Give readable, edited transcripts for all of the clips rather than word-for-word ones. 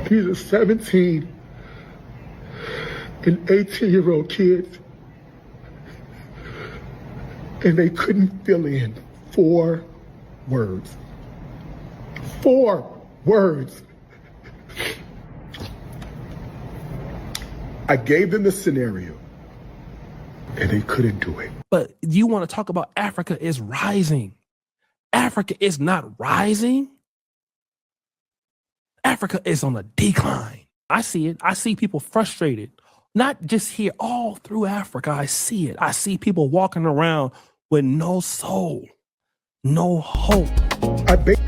These are 17 and 18-year-old kids, and they couldn't fill in 4 words. 4 words. I gave them the scenario, and they couldn't do it. But you want to talk about Africa is rising. Africa is not rising. Africa is on a decline. I see it. I see people frustrated. Not just here, all through Africa. I see it. I see people walking around with no soul, no hope. I beg.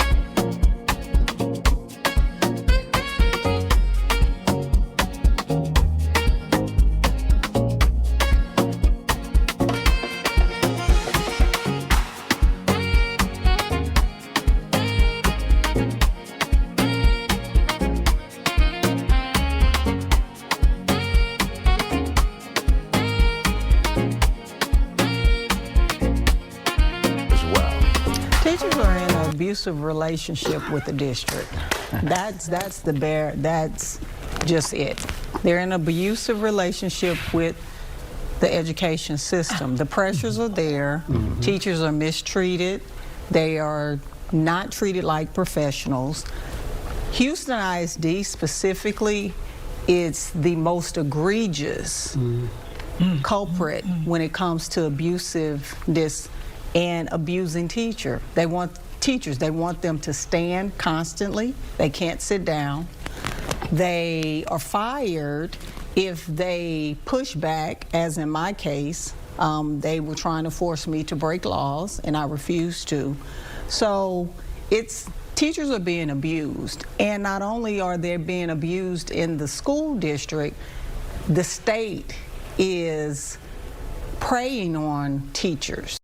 Teachers are in an abusive relationship with the district. That's just it. They're in an abusive relationship with the education system. The pressures are there. Teachers are mistreated. They are not treated like professionals. Houston ISD specifically is the most egregious culprit when it comes to abusiveness and abusing teachers. They want them to stand constantly. They can't sit down. They are fired if they push back, as in my case. They were trying to force me to break laws, and I refused to. So teachers are being abused. And not only are they being abused in the school district, the state is preying on teachers.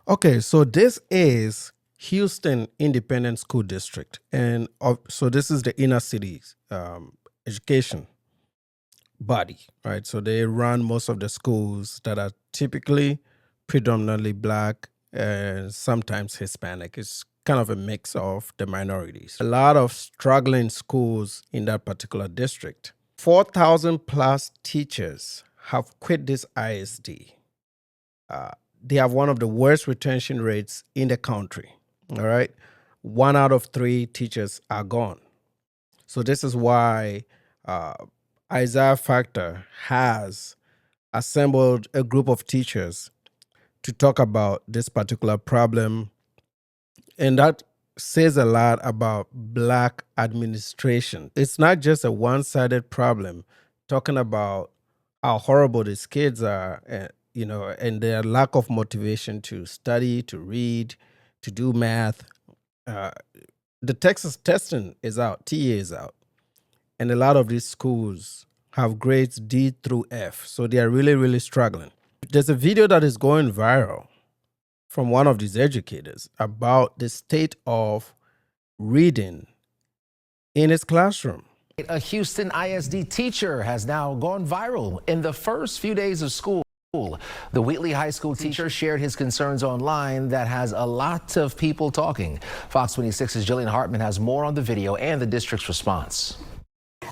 Okay, so this is Houston Independent School District, and so this is the inner cities education body, right? So they run most of the schools that are typically predominantly Black and sometimes Hispanic. It's kind of a mix of the minorities. A lot of struggling schools in that particular district. 4,000 plus teachers have quit this ISD. They have one of the worst retention rates in the country, all right? 1 out of 3 teachers are gone. So this is why Isaiah Factor has assembled a group of teachers to talk about this particular problem. And that says a lot about Black administration. It's not just a one-sided problem, talking about how horrible these kids are, and their lack of motivation to study, to read, to do math. The Texas testing is out, TA is out. And a lot of these schools have grades D through F. So they are really, really struggling. There's a video that is going viral from one of these educators about the state of reading in his classroom. A Houston ISD teacher has now gone viral in the first few days of school. The Wheatley High School teacher shared his concerns online. That has a lot of people talking. Fox 26's Jillian Hartman has more on the video and the district's response.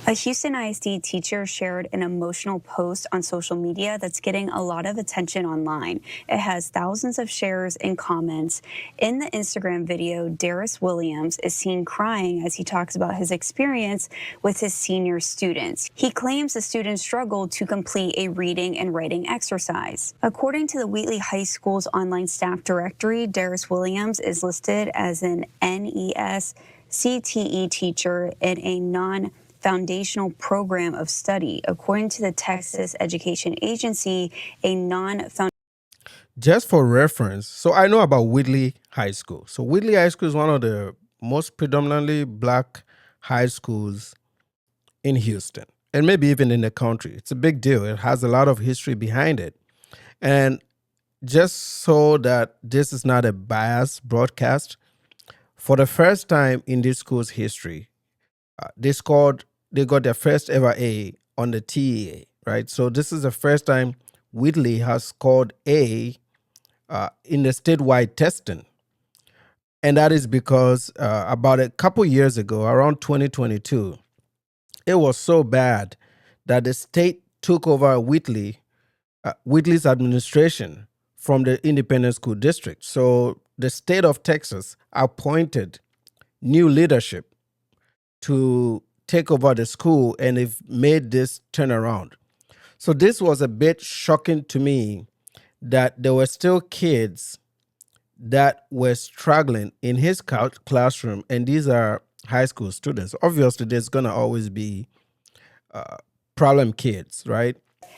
A Houston ISD teacher shared an emotional post on social media that's getting a lot of attention online. It has thousands of shares and comments. In the Instagram video, Darius Williams is seen crying as he talks about his experience with his senior students. He claims the students struggled to complete a reading and writing exercise. According to the Wheatley High School's online staff directory, Darius Williams is listed as an NES CTE teacher in a non-foundational program of study. According to the Texas Education Agency, a non-foundational. Just for reference, so I know about Wheatley High School. So Wheatley High School is one of the most predominantly Black high schools in Houston, and maybe even in the country. It's a big deal. It has a lot of history behind it. And just so that this is not a biased broadcast, for the first time in this school's history, they got their first ever A on the TEA, right? So this is the first time Wheatley has scored A in the statewide testing. And that is because about a couple years ago, around 2022, It was so bad that the state took over Wheatley's administration from the independent school district. So the state of Texas appointed new leadership to take over the school, and they've made this turnaround. So this was a bit shocking to me that there were still kids that were struggling in his classroom, and these are high school students. Obviously, there's going to always be problem kids, right?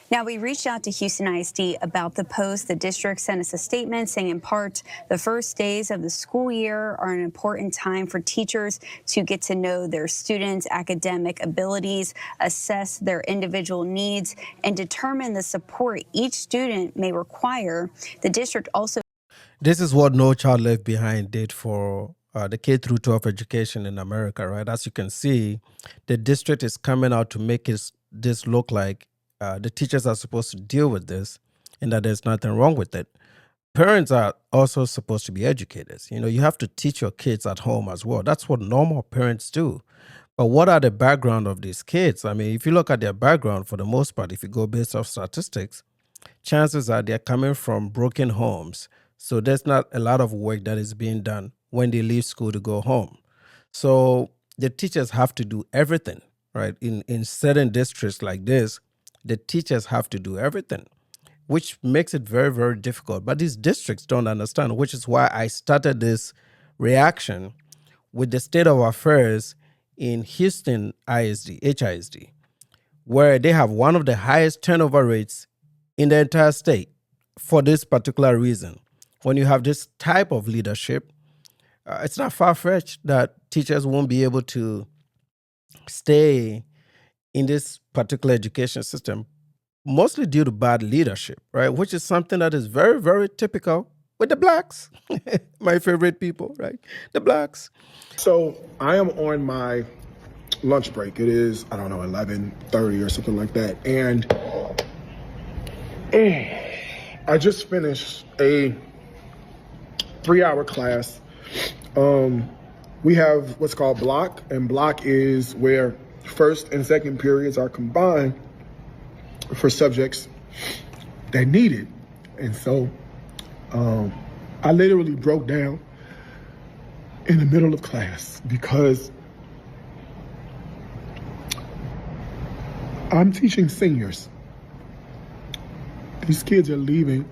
Now, we reached out to Houston ISD about the post. The district sent us a statement saying, in part, the first days of the school year are an important time for teachers to get to know their students' academic abilities, assess their individual needs, and determine the support each student may require. The district also... This is what No Child Left Behind did for the K through 12 education in America, right? As you can see, the district is coming out to make this look like the teachers are supposed to deal with this and that there's nothing wrong with it. Parents are also supposed to be educators. You know, you have to teach your kids at home as well. That's what normal parents do. But what are the background of these kids? I mean, if you look at their background, for the most part, if you go based off statistics, chances are they're coming from broken homes. So there's not a lot of work that is being done when they leave school to go home. So the teachers have to do everything, right? In certain districts like this, the teachers have to do everything, which makes it very, very difficult. But these districts don't understand, which is why I started this reaction with the state of affairs in Houston HISD, where they have one of the highest turnover rates in the entire state for this particular reason. When you have this type of leadership, it's not far-fetched that teachers won't be able to stay in this particular education system, mostly due to bad leadership, right? Which is something that is very, very typical with the blacks, my favorite people, right? The blacks. So I am on my lunch break. It is, I don't know, 11:30 or something like that. And I just finished a 3-hour class. We have what's called block, and block is where first and second periods are combined for subjects that need it. And so I literally broke down in the middle of class because I'm teaching seniors. These kids are leaving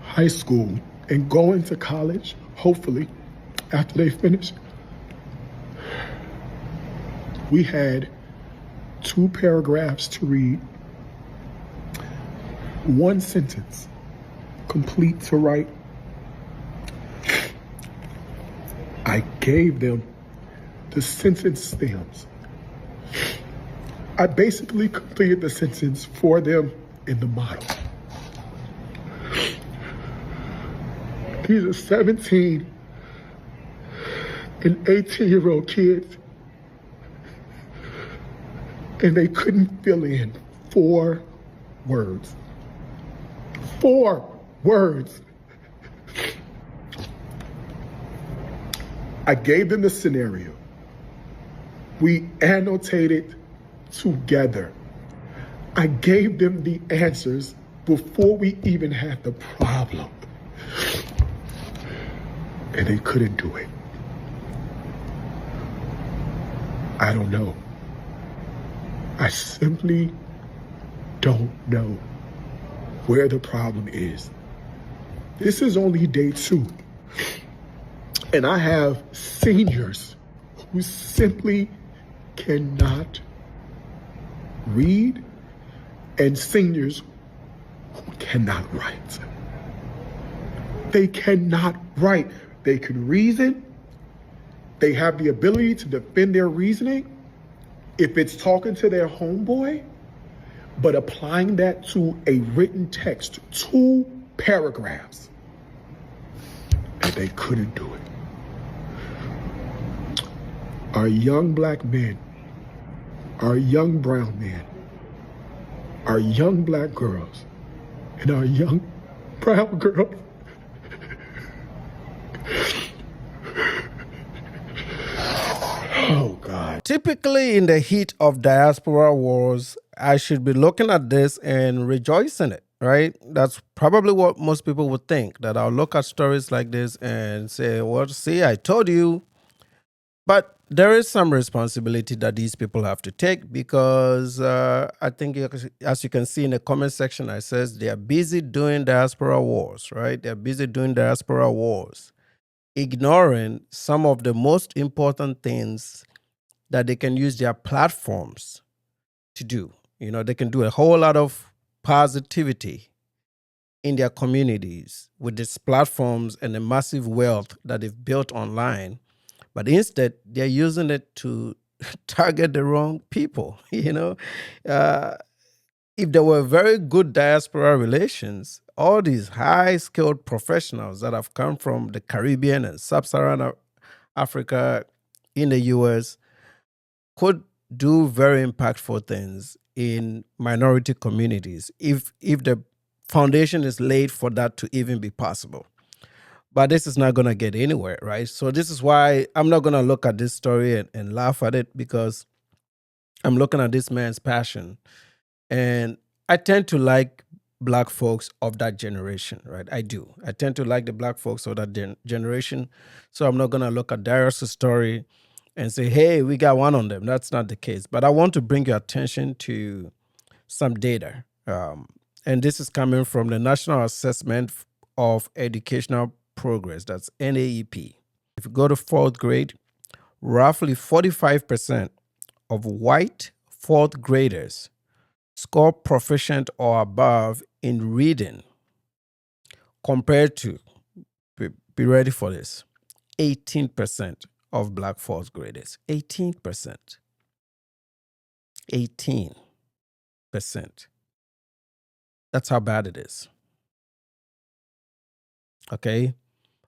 high school and going to college, hopefully, after they finish. We had 2 paragraphs to read, 1 sentence complete to write. I gave them the sentence stems. I basically completed the sentence for them in the model. These are 17 and 18-year-old kids, and they couldn't fill in 4 words. 4 words. I gave them the scenario. We annotated together. I gave them the answers before we even had the problem. And they couldn't do it. I don't know. I simply don't know where the problem is. This is only day 2. And I have seniors who simply cannot read and seniors who cannot write. They cannot write. They can reason. They have the ability to defend their reasoning if it's talking to their homeboy, but applying that to a written text, 2 paragraphs, and they couldn't do it. Our young black men, our young brown men, our young black girls, and our young brown girls oh, God. typically in the heat of diaspora wars, I should be looking at this and rejoicing it, right? That's probably what most people would think, that I'll look at stories like this and say, well, see, I told you. But there is some responsibility that these people have to take because I think, as you can see in the comment section, I says they are busy doing diaspora wars, right? They're busy doing diaspora wars, ignoring some of the most important things that they can use their platforms to do. You know, they can do a whole lot of positivity in their communities with these platforms and the massive wealth that they've built online. But instead, they're using it to target the wrong people. You know, if there were very good diaspora relations, all these high-skilled professionals that have come from the Caribbean and Sub-Saharan Africa in the U.S. could do very impactful things in minority communities if the foundation is laid for that to even be possible. But this is not going to get anywhere, right? So this is why I'm not going to look at this story and laugh at it, because I'm looking at this man's passion. And I tend to like Black folks of that generation, right? I do. I tend to like the Black folks of that generation. So I'm not going to look at Darius' story and say, hey, we got one on them. That's not the case. But I want to bring your attention to some data. And this is coming from the National Assessment of Educational Progress, that's NAEP. If you go to fourth grade, roughly 45% of white fourth graders score proficient or above in reading, compared to, be ready for this, 18% of Black fourth graders. 18%. 18%. That's how bad it is. Okay?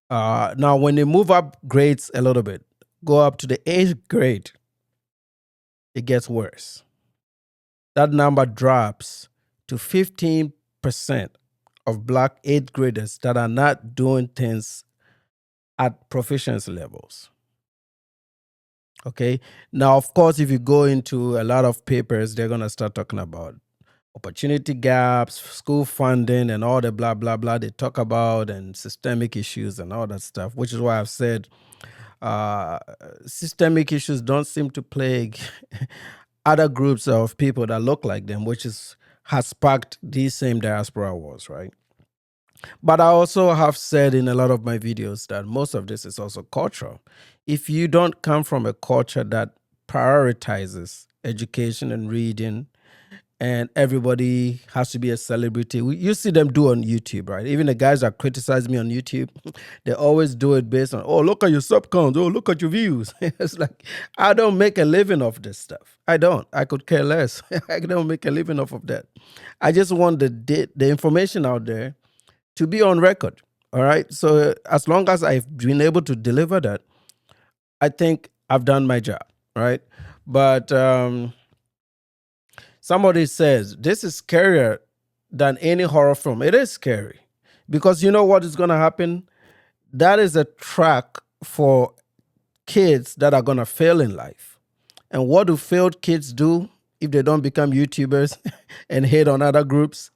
Now, when they move up grades a little bit, go up to the 8th grade, it gets worse. That number drops to 15% of Black 8th graders that are not doing things at proficiency levels. Okay? Now, of course, if you go into a lot of papers, they're going to start talking about opportunity gaps, school funding, and all the blah, blah, blah they talk about, and systemic issues and all that stuff, which is why I've said systemic issues don't seem to plague other groups of people that look like them, which has sparked these same diaspora wars, right? But I also have said in a lot of my videos that most of this is also cultural. If you don't come from a culture that prioritizes education and reading, and everybody has to be a celebrity. You see them do on YouTube, right? Even the guys that criticize me on YouTube, they always do it based on, oh, look at your sub counts, oh, look at your views. It's like, I don't make a living off this stuff. I don't. I could care less. I don't make a living off of that. I just want the information out there to be on record, all right? So as long as I've been able to deliver that, I think I've done my job, right? But somebody says, this is scarier than any horror film. It is scary because you know what is going to happen? That is a track for kids that are going to fail in life. And what do failed kids do if they don't become YouTubers and hate on other groups?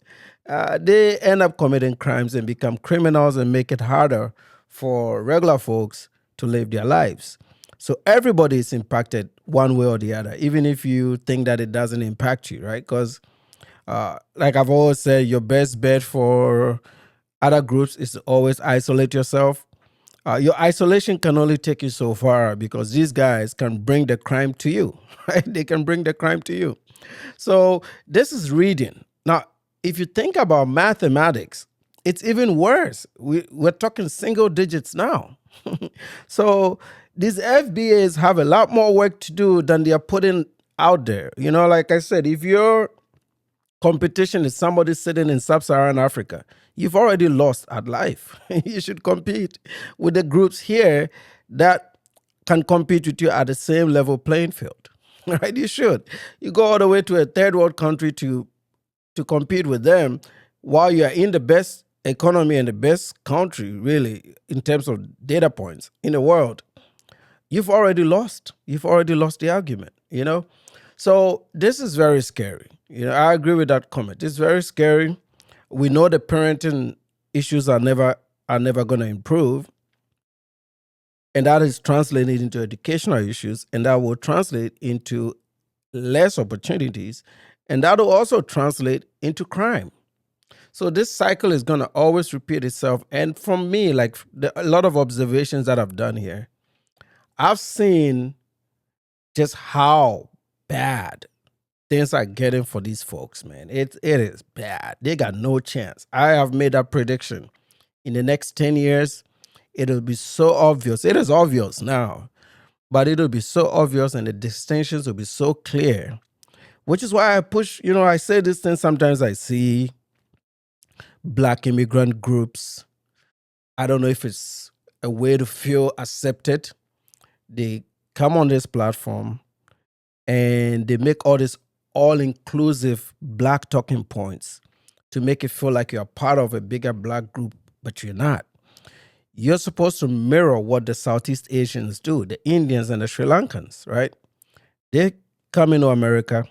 They end up committing crimes and become criminals and make it harder for regular folks to live their lives. So everybody is impacted one way or the other, even if you think that it doesn't impact you, right? Because like I've always said, your best bet for other groups is to always isolate yourself. Your isolation can only take you so far because these guys can bring the crime to you, right? They can bring the crime to you. So this is reading. Now, if you think about mathematics, it's even worse. We're talking single digits now. So these FBAs have a lot more work to do than they are putting out there. You know, like I said, if your competition is somebody sitting in Sub-Saharan Africa, you've already lost at life. You should compete with the groups here that can compete with you at the same level playing field. Right? You should. You go all the way to a third world country to compete with them while you are in the best economy and the best country, really, in terms of data points in the world. you've already lost. You've already lost the argument, So this is very scary. I agree with that comment. It's very scary. We know the parenting issues are never going to improve. And that is translated into educational issues, and that will translate into less opportunities, and that will also translate into crime. So this cycle is going to always repeat itself. And from me, like a lot of observations that I've done here, I've seen just how bad things are getting for these folks, man. It is bad. They got no chance. I have made that prediction. In the next 10 years, it'll be so obvious. It is obvious now, but it'll be so obvious and the distinctions will be so clear, which is why I push, I say this thing sometimes. I see Black immigrant groups. I don't know if it's a way to feel accepted. They come on this platform and they make all this all-inclusive Black talking points to make it feel like you're part of a bigger Black group, but you're not. You're supposed to mirror what the Southeast Asians do, the Indians and the Sri Lankans, right? They come into America,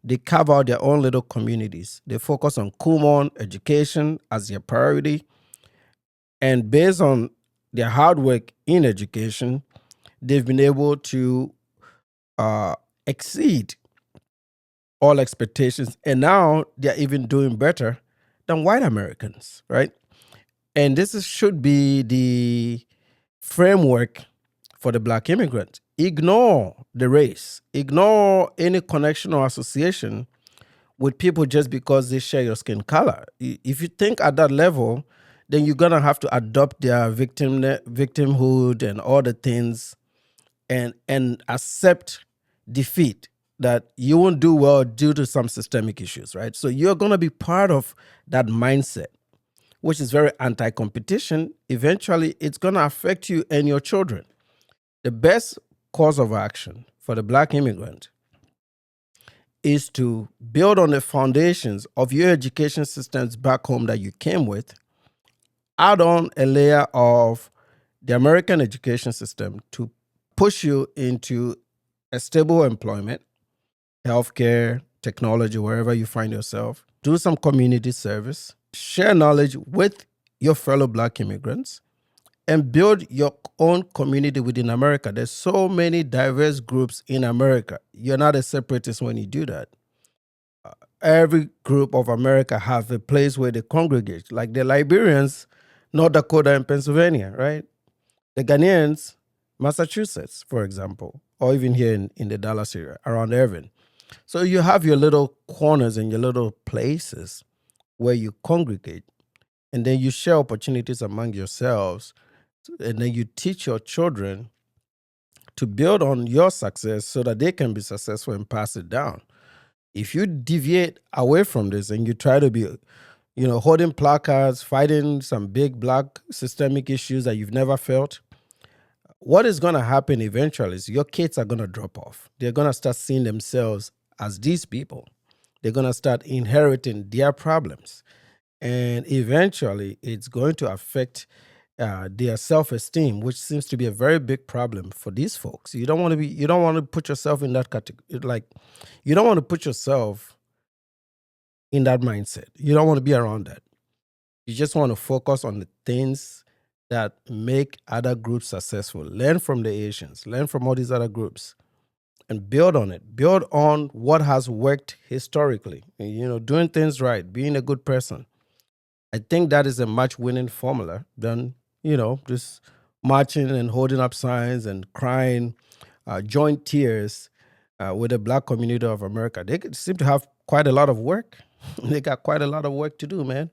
they carve out their own little communities. They focus on Kumon, education as their priority. And based on their hard work in education, they've been able to exceed all expectations. And now they're even doing better than white Americans, right? And this should be the framework for the Black immigrant. Ignore the race. Ignore any connection or association with people just because they share your skin color. If you think at that level, then you're going to have to adopt their victimhood and all the things and accept defeat, that you won't do well due to some systemic issues, right? So you're going to be part of that mindset, which is very anti-competition. Eventually, it's going to affect you and your children. The best course of action for the Black immigrant is to build on the foundations of your education systems back home that you came with, add on a layer of the American education system to push you into a stable employment, healthcare, technology, wherever you find yourself. Do some community service, share knowledge with your fellow Black immigrants, and build your own community within America. There's so many diverse groups in America. You're not a separatist when you do that. Every group of America have a place where they congregate, like the Liberians, North Dakota and Pennsylvania, right? The Ghanaians, Massachusetts, for example, or even here in the Dallas area, around Irving. So you have your little corners and your little places where you congregate, and then you share opportunities among yourselves, and then you teach your children to build on your success so that they can be successful and pass it down. If you deviate away from this and you try to be, holding placards, fighting some big Black systemic issues that you've never felt, what is going to happen eventually is your kids are going to drop off. They're going to start seeing themselves as these people. They're going to start inheriting their problems. And eventually, it's going to affect their self-esteem, which seems to be a very big problem for these folks. You don't want to put yourself in that category. Like, you don't want to put yourself in that mindset. You don't want to be around that. You just want to focus on the things that make other groups successful. Learn from the Asians. Learn from all these other groups. And build on it. Build on what has worked historically. Doing things right. Being a good person. I think that is a much winning formula than, just marching and holding up signs and crying joint tears with the Black community of America. They seem to have quite a lot of work. They got quite a lot of work to do, man.